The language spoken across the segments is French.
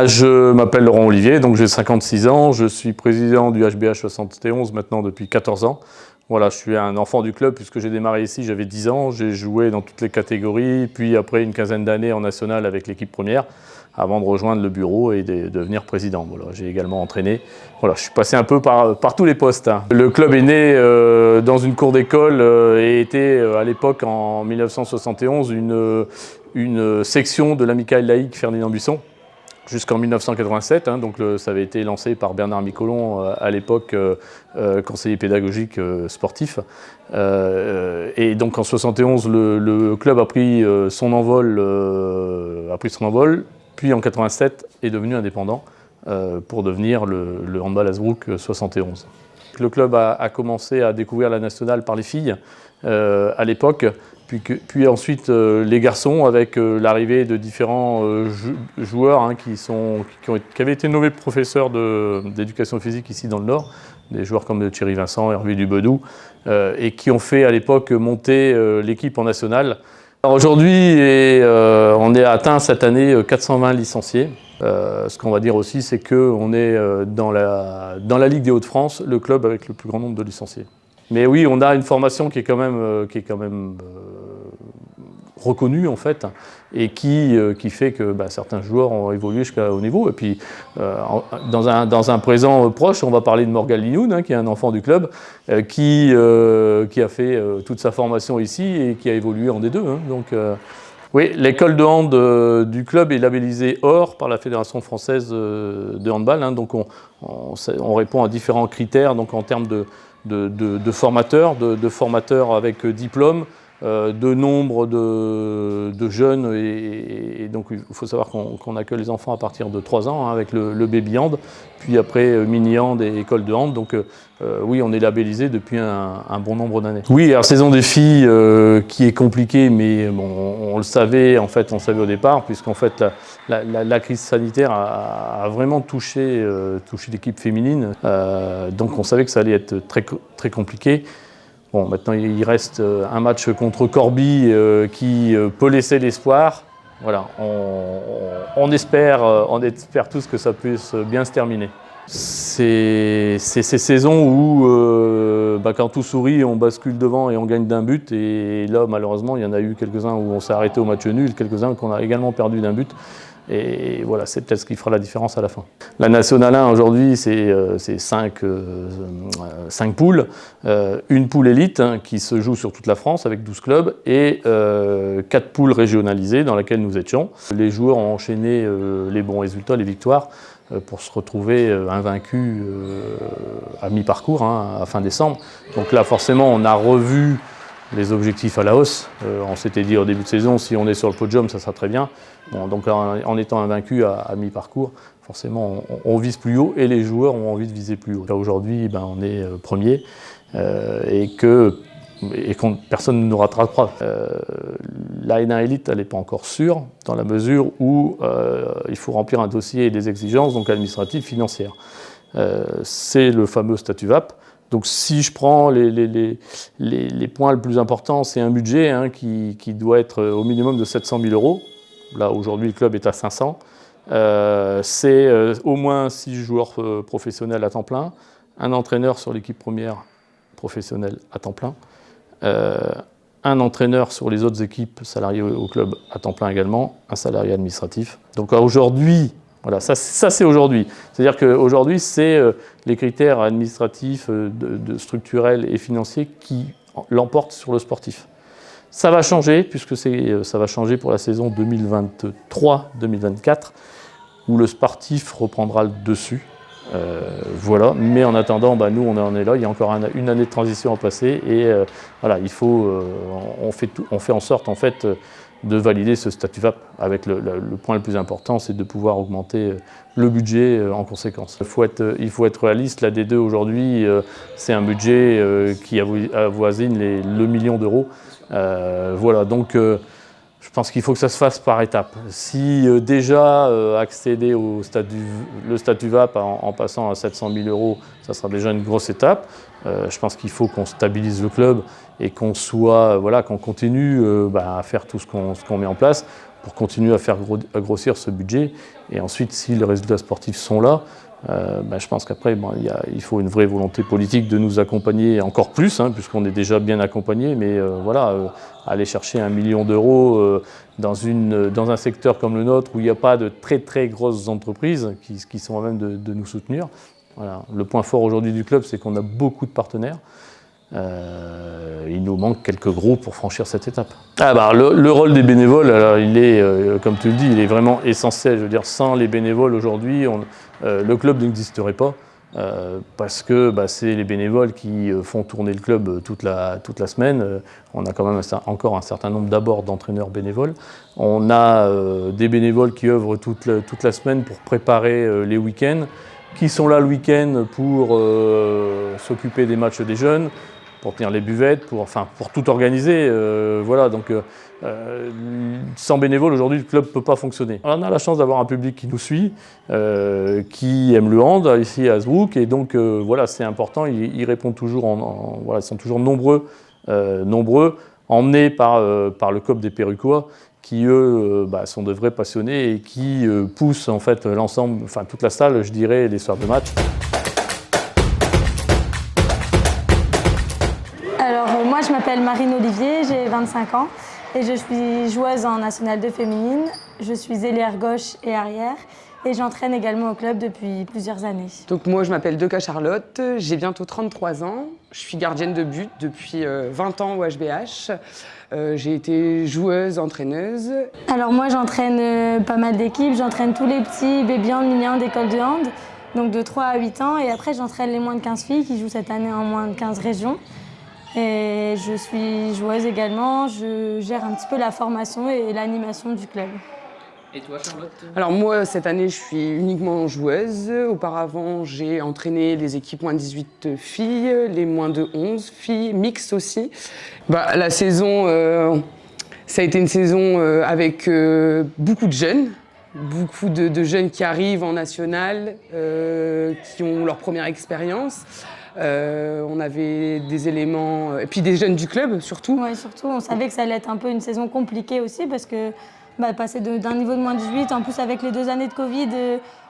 Je m'appelle Laurent Olivier, donc j'ai 56 ans, je suis président du HBH 71 maintenant depuis 14 ans. Voilà, je suis un enfant du club puisque j'ai démarré ici, j'avais 10 ans, j'ai joué dans toutes les catégories, puis après une quinzaine d'années en national avec l'équipe première, avant de rejoindre le bureau et de devenir président. Voilà, j'ai également entraîné. Voilà, je suis passé un peu par tous les postes. Le club est né dans une cour d'école et était à l'époque en 1971 une section de l'amicale laïque Ferdinand Buisson. Jusqu'en 1987, donc ça avait été lancé par Bernard Miquelon, à l'époque conseiller pédagogique sportif. Et donc en 71, le club a pris son envol, puis en 87 est devenu indépendant pour devenir le Handball Hasbrook 71. Le club a commencé à découvrir la nationale par les filles à l'époque. Puis ensuite les garçons avec l'arrivée de différents joueurs qui avaient été nommés professeurs d'éducation physique ici dans le Nord, des joueurs comme Thierry Vincent, Hervé Dubedou, et qui ont fait à l'époque monter l'équipe en nationale. Aujourd'hui, on est atteint cette année 420 licenciés. Ce qu'on va dire aussi, c'est qu'on est dans la Ligue des Hauts-de-France, le club avec le plus grand nombre de licenciés. Mais oui, on a une formation qui est quand même reconnue en fait, et qui fait que certains joueurs ont évolué jusqu'à haut niveau. Et puis, dans un présent proche, on va parler de Morgan Linoun, qui est un enfant du club, qui a fait toute sa formation ici et qui a évolué en D2. Donc, oui, l'école de hand du club est labellisée or par la Fédération française de handball. Donc, on répond à différents critères, donc en termes de formateurs avec diplôme, de nombre de jeunes, et donc il faut savoir qu'on accueille les enfants à partir de 3 ans avec le baby hand, puis après mini hand et école de hand. Donc oui, on est labellisé depuis un bon nombre d'années. Oui, alors saison des filles qui est compliquée, mais bon, on le savait, en fait, on savait au départ, puisqu'en fait la crise sanitaire a vraiment touché l'équipe féminine, donc on savait que ça allait être très, très compliqué. Bon, maintenant, il reste un match contre Corby qui peut laisser l'espoir. Voilà, on espère tous que ça puisse bien se terminer. C'est ces saisons où, quand tout sourit, on bascule devant et on gagne d'un but. Et là, malheureusement, il y en a eu quelques-uns où on s'est arrêté au match nul, quelques-uns qu'on a également perdu d'un but. Et voilà, c'est peut-être ce qui fera la différence à la fin. La Nationale 1 aujourd'hui, c'est 5 poules. Une poule élite qui se joue sur toute la France avec 12 clubs et 4 poules régionalisées dans lesquelles nous étions. Les joueurs ont enchaîné les bons résultats, les victoires, pour se retrouver invaincus à mi-parcours, à fin décembre. Donc là, forcément, on a revu les objectifs à la hausse. On s'était dit au début de saison, si on est sur le podium, ça sera très bien. Bon, donc en étant invaincu à mi-parcours, forcément on vise plus haut et les joueurs ont envie de viser plus haut. Là aujourd'hui, on est premier et personne ne nous rattrapera. La N1 Elite, elle n'est pas encore sûre, dans la mesure où il faut remplir un dossier et des exigences, donc administratives, financières. C'est le fameux statut VAP. Donc si je prends les points les plus importants, c'est un budget qui doit être au minimum de 700 000 €. Là, aujourd'hui, le club est à 500. C'est au moins 6 joueurs professionnels à temps plein, un entraîneur sur l'équipe première professionnelle à temps plein, un entraîneur sur les autres équipes salariées au club à temps plein également, un salarié administratif. Donc aujourd'hui, voilà, ça c'est aujourd'hui. C'est-à-dire qu'aujourd'hui, c'est les critères administratifs, structurels et financiers qui l'emportent sur le sportif. Ça va changer, puisque ça va changer pour la saison 2023-2024, où le sportif reprendra le dessus. Voilà. Mais en attendant, nous on en est là, il y a encore une année de transition à passer, et voilà, on fait en sorte en fait de valider ce statut VAP. Avec le point le plus important, c'est de pouvoir augmenter le budget en conséquence. Il faut être réaliste. La D2 aujourd'hui, c'est un budget qui avoisine le million d'euros. Voilà, donc je pense qu'il faut que ça se fasse par étapes. Si déjà accéder le statut VAP en passant à 700 000 €, ça sera déjà une grosse étape. Je pense qu'il faut qu'on stabilise le club et qu'on continue à faire tout ce qu'on met en place continuer à faire grossir ce budget. Et ensuite, si les résultats sportifs sont là, je pense qu'après, il faut une vraie volonté politique de nous accompagner encore plus, puisqu'on est déjà bien accompagné, mais aller chercher 1 million d'euros dans un secteur comme le nôtre où il n'y a pas de très très grosses entreprises qui sont à même de nous soutenir. Voilà. Le point fort aujourd'hui du club, c'est qu'on a beaucoup de partenaires. Il nous manque quelques gros pour franchir cette étape. Le rôle des bénévoles, alors, il est, comme tu le dis, il est vraiment essentiel. Je veux dire, sans les bénévoles aujourd'hui, le club n'existerait pas. Parce que c'est les bénévoles qui font tourner le club toute la semaine. On a quand même encore un certain nombre d'abord d'entraîneurs bénévoles. On a des bénévoles qui œuvrent toute la semaine pour préparer les week-ends, qui sont là le week-end pour s'occuper des matchs des jeunes, pour tenir les buvettes, pour tout organiser. Sans bénévoles, aujourd'hui, le club ne peut pas fonctionner. On a la chance d'avoir un public qui nous suit, qui aime le hand ici à Hasbrouck, et donc c'est important. Ils répondent toujours, ils sont toujours nombreux, emmenés par le COP des Perruquois, qui eux sont de vrais passionnés et qui poussent en fait l'ensemble, toute la salle, je dirais, les soirs de match. Alors moi je m'appelle Marine Olivier, j'ai 25 ans et je suis joueuse en National 2 féminine. Je suis ailière gauche et arrière et j'entraîne également au club depuis plusieurs années. Donc moi je m'appelle Deca Charlotte, j'ai bientôt 33 ans, je suis gardienne de but depuis 20 ans au HBH. J'ai été joueuse, entraîneuse. Alors moi j'entraîne pas mal d'équipes, j'entraîne tous les petits baby hand, mini hand d'école de hand, donc de 3 à 8 ans, et après j'entraîne les moins de 15 filles qui jouent cette année en moins de 15 régions. Et je suis joueuse également, je gère un petit peu la formation et l'animation du club. Et toi, Charlotte? Alors moi, cette année, je suis uniquement joueuse. Auparavant, j'ai entraîné les équipes moins de 18 filles, les moins de 11 filles, mixtes aussi. La saison, ça a été une saison avec beaucoup de jeunes. Beaucoup de jeunes qui arrivent en national, qui ont leur première expérience. On avait des éléments, et puis des jeunes du club surtout. Oui, surtout, on savait que ça allait être un peu une saison compliquée aussi parce que passer d'un niveau de moins 18, en plus avec les 2 années de Covid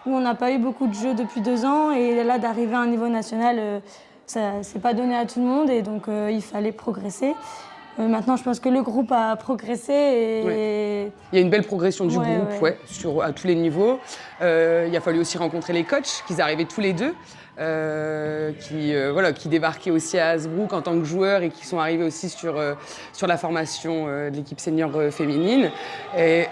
où on n'a pas eu beaucoup de jeux depuis 2 ans, et là d'arriver à un niveau national, ça s'est pas donné à tout le monde, et donc il fallait progresser. Maintenant, je pense que le groupe a progressé. Ouais. Il y a une belle progression du groupe à tous les niveaux. Il a fallu aussi rencontrer les coachs, qu'ils arrivaient tous les deux. Qui débarquaient aussi à Hasbrouck en tant que joueurs et qui sont arrivés aussi sur la formation de l'équipe senior féminine. Et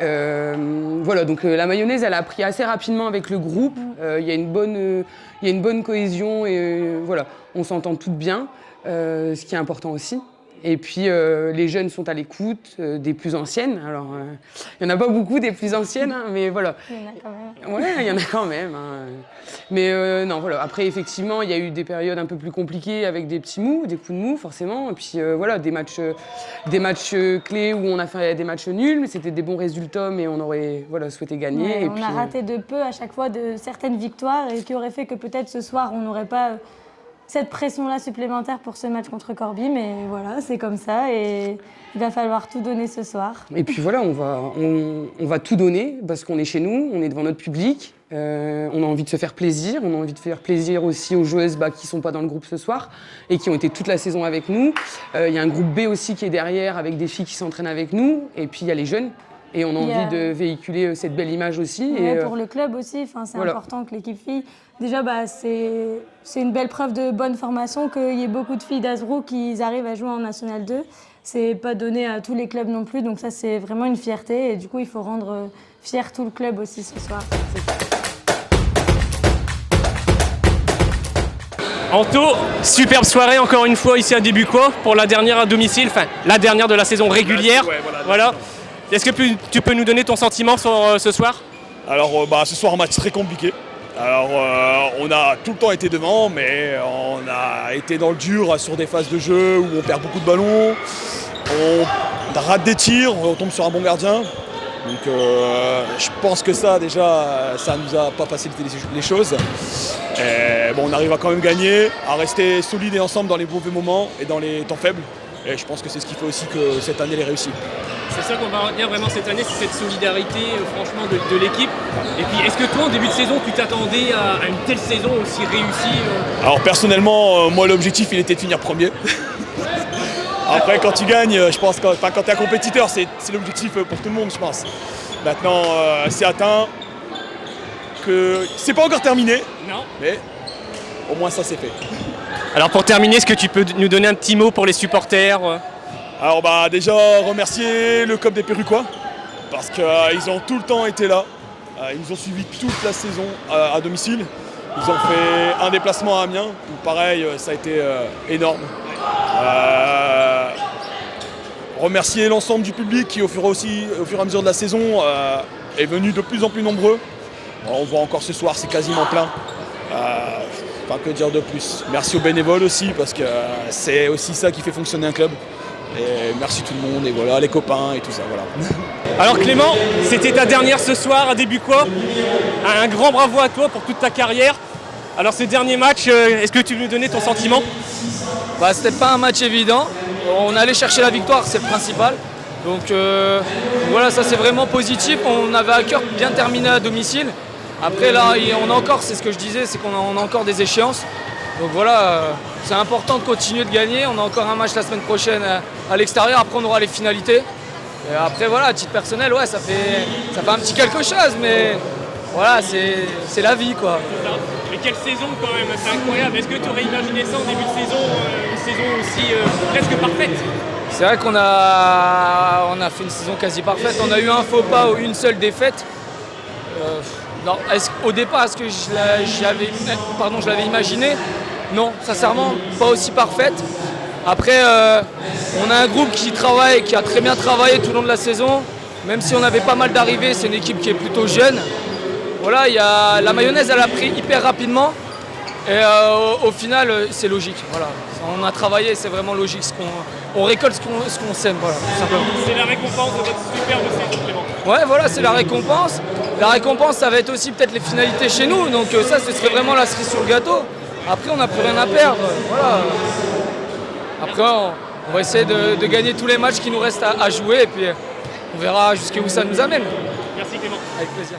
donc la mayonnaise, elle a pris assez rapidement avec le groupe. Il y a une bonne cohésion et on s'entend toutes bien, ce qui est important aussi. Et puis les jeunes sont à l'écoute des plus anciennes. Alors, il n'y en a pas beaucoup des plus anciennes, mais voilà. Il y en a quand même. Ouais, il y en a quand même. Mais après, effectivement, il y a eu des périodes un peu plus compliquées avec des petits mous, des coups de mou, forcément. Et puis des matchs clés où on a fait des matchs nuls, mais c'était des bons résultats, mais on aurait souhaité gagner. Ouais, et on a raté de peu à chaque fois de certaines victoires, et qui aurait fait que peut-être ce soir, on n'aurait pas cette pression-là supplémentaire pour ce match contre Corbie, mais voilà, c'est comme ça et il va falloir tout donner ce soir. Et puis on va tout donner parce qu'on est chez nous, on est devant notre public, on a envie de se faire plaisir, on a envie de faire plaisir aussi aux joueuses qui ne sont pas dans le groupe ce soir et qui ont été toute la saison avec nous. Il y a un groupe B aussi qui est derrière avec des filles qui s'entraînent avec nous, et puis il y a les jeunes. Et on a envie de véhiculer cette belle image aussi. Ouais, pour le club aussi, c'est important que l'équipe fille... Déjà, c'est une belle preuve de bonne formation qu'il y ait beaucoup de filles d'Hasbrouck qui arrivent à jouer en National 2. C'est pas donné à tous les clubs non plus, donc ça c'est vraiment une fierté. Et du coup, il faut rendre fier tout le club aussi ce soir. Anto, superbe soirée encore une fois ici à Débuquois pour la dernière à domicile, la dernière de la saison régulière. Voilà. Est-ce que tu peux nous donner ton sentiment sur ce soir? Alors ce soir, un match très compliqué. Alors on a tout le temps été devant, mais on a été dans le dur sur des phases de jeu où on perd beaucoup de ballons, on rate des tirs, on tombe sur un bon gardien. Donc je pense que ça déjà, ça nous a pas facilité les choses. Et, on arrive à quand même gagner, à rester solide et ensemble dans les mauvais moments et dans les temps faibles. Et je pense que c'est ce qui fait aussi que cette année elle est réussie. C'est ça qu'on va retenir vraiment cette année, c'est cette solidarité franchement de l'équipe. Et puis est-ce que toi en début de saison tu t'attendais à une telle saison aussi réussie Alors personnellement, moi l'objectif il était de finir premier. Après quand tu gagnes, je pense que quand tu es un compétiteur, c'est l'objectif pour tout le monde je pense. Maintenant c'est atteint, que c'est pas encore terminé, Non. mais au moins ça c'est fait. Alors pour terminer, est-ce que tu peux nous donner un petit mot pour les supporters Alors déjà remercier le COP des Péruquois parce qu'ils ont tout le temps été là. Ils nous ont suivis toute la saison à domicile. Ils ont fait un déplacement à Amiens où pareil ça a été énorme. Remercier l'ensemble du public qui au fur et à mesure de la saison est venu de plus en plus nombreux. On voit encore ce soir c'est quasiment plein. Pas que dire de plus. Merci aux bénévoles aussi parce que c'est aussi ça qui fait fonctionner un club. Et merci tout le monde et voilà les copains et tout ça voilà. Alors Clément, c'était ta dernière ce soir à Débuquois. Un grand bravo à toi pour toute ta carrière. Alors ces derniers matchs, est-ce que tu veux nous donner ton sentiment? C'était pas un match évident. On allait chercher la victoire, c'est le principal. Donc voilà, ça c'est vraiment positif. On avait à cœur de bien terminer à domicile. Après là, on a encore, c'est ce que je disais, c'est qu'on a encore des échéances. Donc voilà, c'est important de continuer de gagner. On a encore un match la semaine prochaine à l'extérieur. Après, on aura les finalités. Et après, voilà, à titre personnel, ouais, ça fait un petit quelque chose, mais voilà, c'est la vie, quoi. Mais quelle saison quand même, c'est incroyable. Est-ce que tu aurais imaginé ça en début de saison, une saison aussi presque parfaite? C'est vrai qu'on a fait une saison quasi parfaite. On a eu un faux pas ou une seule défaite. Non, au départ, est-ce que je l'avais imaginé? Non, sincèrement, pas aussi parfaite. Après, on a un groupe qui travaille, qui a très bien travaillé tout au long de la saison. Même si on avait pas mal d'arrivées, c'est une équipe qui est plutôt jeune. Voilà, la mayonnaise, elle a pris hyper rapidement. Et au final, c'est logique. Voilà. On a travaillé, c'est vraiment logique. On récolte ce qu'on sème, voilà, tout simplement. C'est la récompense de votre superbe saison, Clément. Ouais, voilà, c'est la récompense. La récompense, ça va être aussi peut-être les finalités chez nous. Donc ça, ce serait vraiment la cerise sur le gâteau. Après, on n'a plus rien à perdre. Voilà. Après, on va essayer de gagner tous les matchs qui nous restent à jouer. Et puis, on verra jusqu'où ça nous amène. Merci Clément. Avec plaisir.